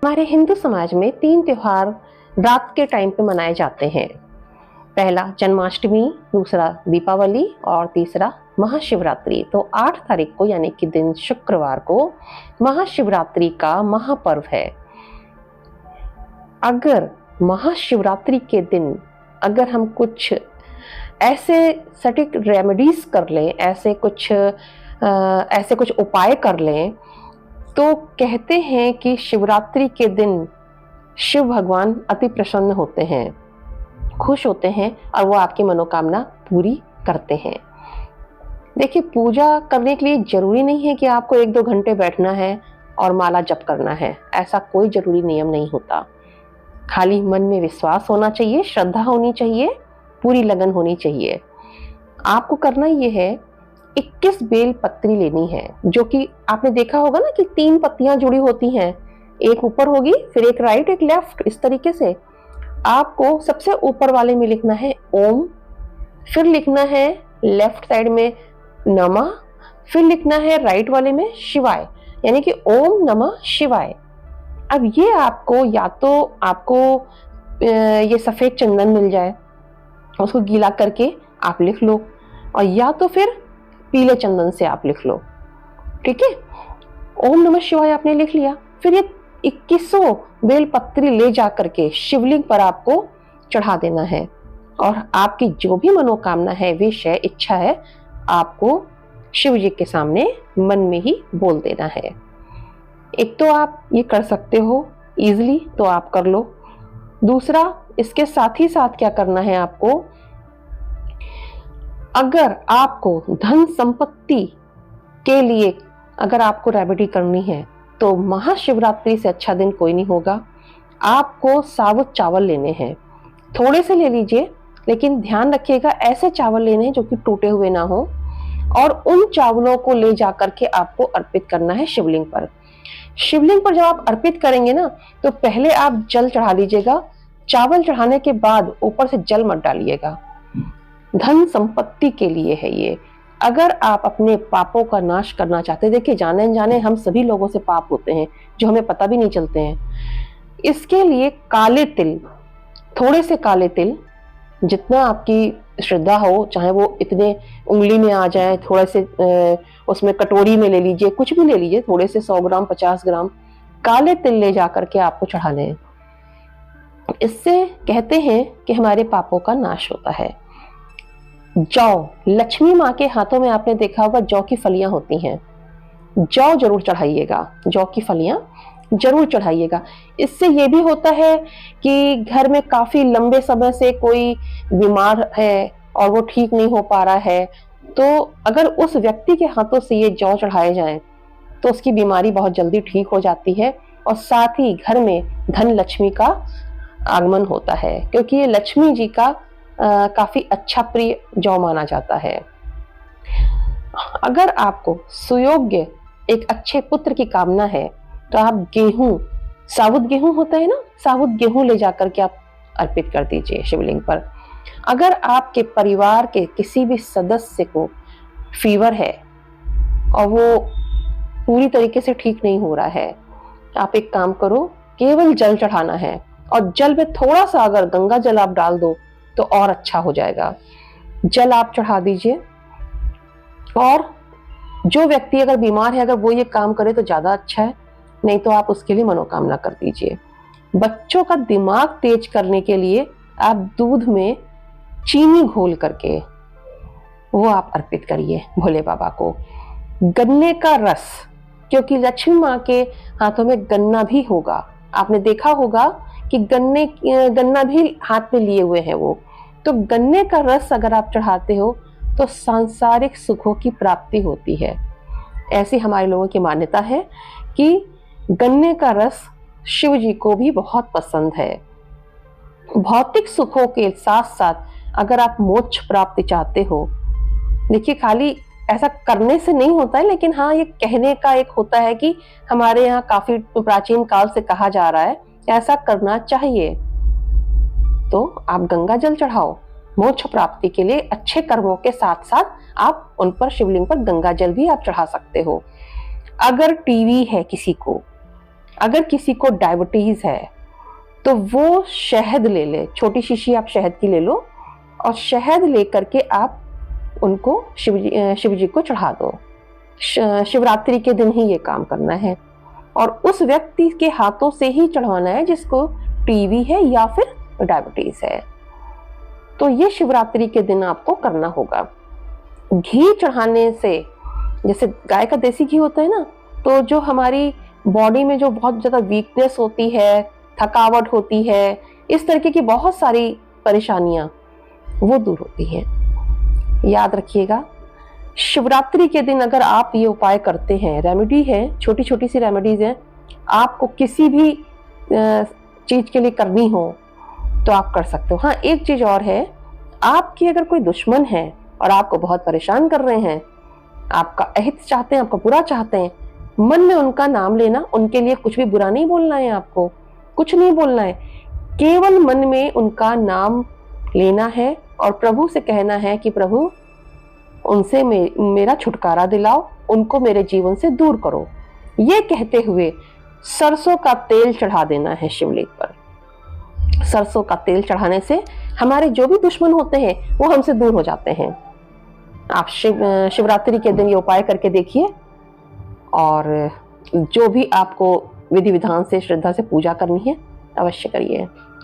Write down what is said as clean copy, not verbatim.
हमारे हिंदू समाज में 3 त्योहार रात के टाइम पे मनाए जाते हैं। पहला जन्माष्टमी, दूसरा दीपावली और तीसरा महाशिवरात्रि। तो 8 तारीख को यानी कि दिन शुक्रवार को महाशिवरात्रि का महापर्व है। अगर महाशिवरात्रि के दिन अगर हम कुछ ऐसे सटीक रेमेडीज कर लें, ऐसे कुछ उपाय कर लें, तो कहते हैं कि शिवरात्रि के दिन शिव भगवान अति प्रसन्न होते हैं, खुश होते हैं और वो आपकी मनोकामना पूरी करते हैं। देखिए, पूजा करने के लिए जरूरी नहीं है कि आपको 1-2 घंटे बैठना है और माला जप करना है। ऐसा कोई जरूरी नियम नहीं होता। खाली मन में विश्वास होना चाहिए, श्रद्धा होनी चाहिए, पूरी लगन होनी चाहिए। आपको करना ये है, 21 बेल पत्री लेनी है, जो कि आपने देखा होगा ना कि 3 पत्तियां जुड़ी होती हैं, एक ऊपर होगी, फिर एक राइट, एक लेफ्ट, इस तरीके से। आपको सबसे ऊपर वाले में लिखना है ओम, फिर लिखना है लेफ्ट साइड में नमः, फिर लिखना है राइट वाले में शिवाय, यानी कि ओम नमः शिवाय। अब ये आपको या तो आपको ये सफेद चंदन मिल जाए, उसको गीला करके आप लिख लो, और या तो फिर पीले चंदन से आप लिख लो। ठीक है, ओम नमः शिवाय आपने लिख लिया, फिर ये 2100 बेल पत्री ले जा करके शिवलिंग पर आपको चढ़ा देना है, और आपकी जो भी मनोकामना है, विश है, इच्छा है, आपको शिव जी के सामने मन में ही बोल देना है। एक तो आप ये कर सकते हो इजीली, तो आप कर लो। दूसरा, इसके साथ ही साथ क्या करना है आपको, अगर आपको धन संपत्ति के लिए अगर आपको रेमेडी करनी है, तो महाशिवरात्रि से अच्छा दिन कोई नहीं होगा। आपको साबुत चावल लेने हैं, थोड़े से ले लीजिए, लेकिन ध्यान रखिएगा ऐसे चावल लेने हैं जो कि टूटे हुए ना हो, और उन चावलों को ले जाकर के आपको अर्पित करना है शिवलिंग पर। शिवलिंग पर जब आप अर्पित करेंगे ना, तो पहले आप जल चढ़ा लीजिएगा। चावल चढ़ाने के बाद ऊपर से जल मत डालिएगा। धन संपत्ति के लिए है ये। अगर आप अपने पापों का नाश करना चाहते हैं, देखिए जाने अनजाने हम सभी लोगों से पाप होते हैं जो हमें पता भी नहीं चलते हैं। इसके लिए काले तिल, थोड़े से काले तिल, जितना आपकी श्रद्धा हो, चाहे वो इतने उंगली में आ जाए, थोड़े से उसमें कटोरी में ले लीजिए, कुछ भी ले लीजिए, थोड़े से 100 ग्राम 50 ग्राम काले तिल ले जाकर के आपको चढ़ाने हैं। इससे कहते हैं कि हमारे पापों का नाश होता है। जौ, लक्ष्मी माँ के हाथों में आपने देखा होगा जौ की फलियां होती हैं, जौ जरूर चढ़ाइएगा, जौ की फलियां जरूर चढ़ाइएगा। इससे ये भी होता है कि घर में काफी लंबे समय से कोई बीमार है और वो ठीक नहीं हो पा रहा है, तो अगर उस व्यक्ति के हाथों से ये जौ चढ़ाए जाएं, तो उसकी बीमारी बहुत जल्दी ठीक हो जाती है, और साथ ही घर में धन लक्ष्मी का आगमन होता है, क्योंकि ये लक्ष्मी जी का काफी अच्छा प्रिय जौ माना जाता है। अगर आपको सुयोग्य एक अच्छे पुत्र की कामना है, तो आप गेहूं, साबुत गेहूं होता है ना, साबुत गेहूं ले जाकर के आप अर्पित कर दीजिए शिवलिंग पर। अगर आपके परिवार के किसी भी सदस्य को फीवर है और वो पूरी तरीके से ठीक नहीं हो रहा है, आप एक काम करो, केवल जल चढ़ाना है, और जल में थोड़ा सा अगर गंगा जल आप डाल दो तो और अच्छा हो जाएगा। जल आप चढ़ा दीजिए, और जो व्यक्ति अगर बीमार है, अगर वो ये काम करे तो ज्यादा अच्छा है, नहीं तो आप उसके लिए मनोकामना कर दीजिए। बच्चों का दिमाग तेज करने के लिए आप दूध में चीनी घोल करके वो आप अर्पित करिए भोले बाबा को। गन्ने का रस, क्योंकि लक्ष्मी माँ के हाथों में गन्ना भी होगा, आपने देखा होगा कि गन्ना भी हाथ में लिए हुए हैं वो, तो गन्ने का रस अगर आप चढ़ाते हो तो सांसारिक सुखों की प्राप्ति होती है। ऐसी हमारे लोगों की मान्यता है कि गन्ने का रस शिव जी को भी बहुत पसंद है। भौतिक सुखों के साथ साथ अगर आप मोक्ष प्राप्ति चाहते हो, देखिए खाली ऐसा करने से नहीं होता है, लेकिन हाँ, ये कहने का एक होता है कि हमारे यहाँ काफी प्राचीन काल से कहा जा रहा है ऐसा करना चाहिए। तो आप गंगा जल चढ़ाओ मोक्ष प्राप्ति के लिए। अच्छे कर्मों के साथ साथ आप उन पर, शिवलिंग पर गंगा जल भी आप चढ़ा सकते हो। अगर टीवी है किसी को, अगर किसी को डायबिटीज है तो वो शहद ले ले, छोटी शीशी आप शहद की ले लो और शहद लेकर के आप उनको शिव जी को चढ़ा दो। शिवरात्रि के दिन ही ये काम करना है और उस व्यक्ति के हाथों से ही चढ़वाना है जिसको टीबी है या फिर डायबिटीज है। तो ये शिवरात्रि के दिन आपको करना होगा। घी चढ़ाने से, जैसे गाय का देसी घी होता है ना, तो जो हमारी बॉडी में जो बहुत ज्यादा वीकनेस होती है, थकावट होती है, इस तरीके की बहुत सारी परेशानियां वो दूर होती हैं। याद रखिएगा, शिवरात्रि के दिन अगर आप ये उपाय करते हैं, रेमेडी है, छोटी छोटी सी रेमेडीज हैं, आपको किसी भी चीज के लिए करनी हो तो आप कर सकते हो। हाँ, एक चीज और है, आपके अगर कोई दुश्मन है और आपको बहुत परेशान कर रहे हैं, आपका अहित चाहते हैं, आपका बुरा चाहते हैं, मन में उनका नाम लेना, उनके लिए कुछ भी बुरा नहीं बोलना है, आपको कुछ नहीं बोलना है, केवल मन में उनका नाम लेना है और प्रभु से कहना है कि प्रभु उनसे मेरा छुटकारा दिलाओ, उनको मेरे जीवन से दूर करो। ये कहते हुए सरसों का तेल चढ़ा देना है शिवलिंग पर। सरसों का तेल चढ़ाने से हमारे जो भी दुश्मन होते हैं वो हमसे दूर हो जाते हैं। आप शिवरात्रि के दिन ये उपाय करके देखिए और जो भी आपको विधि विधान से, श्रद्धा से पूजा करनी है, अवश्य करिए।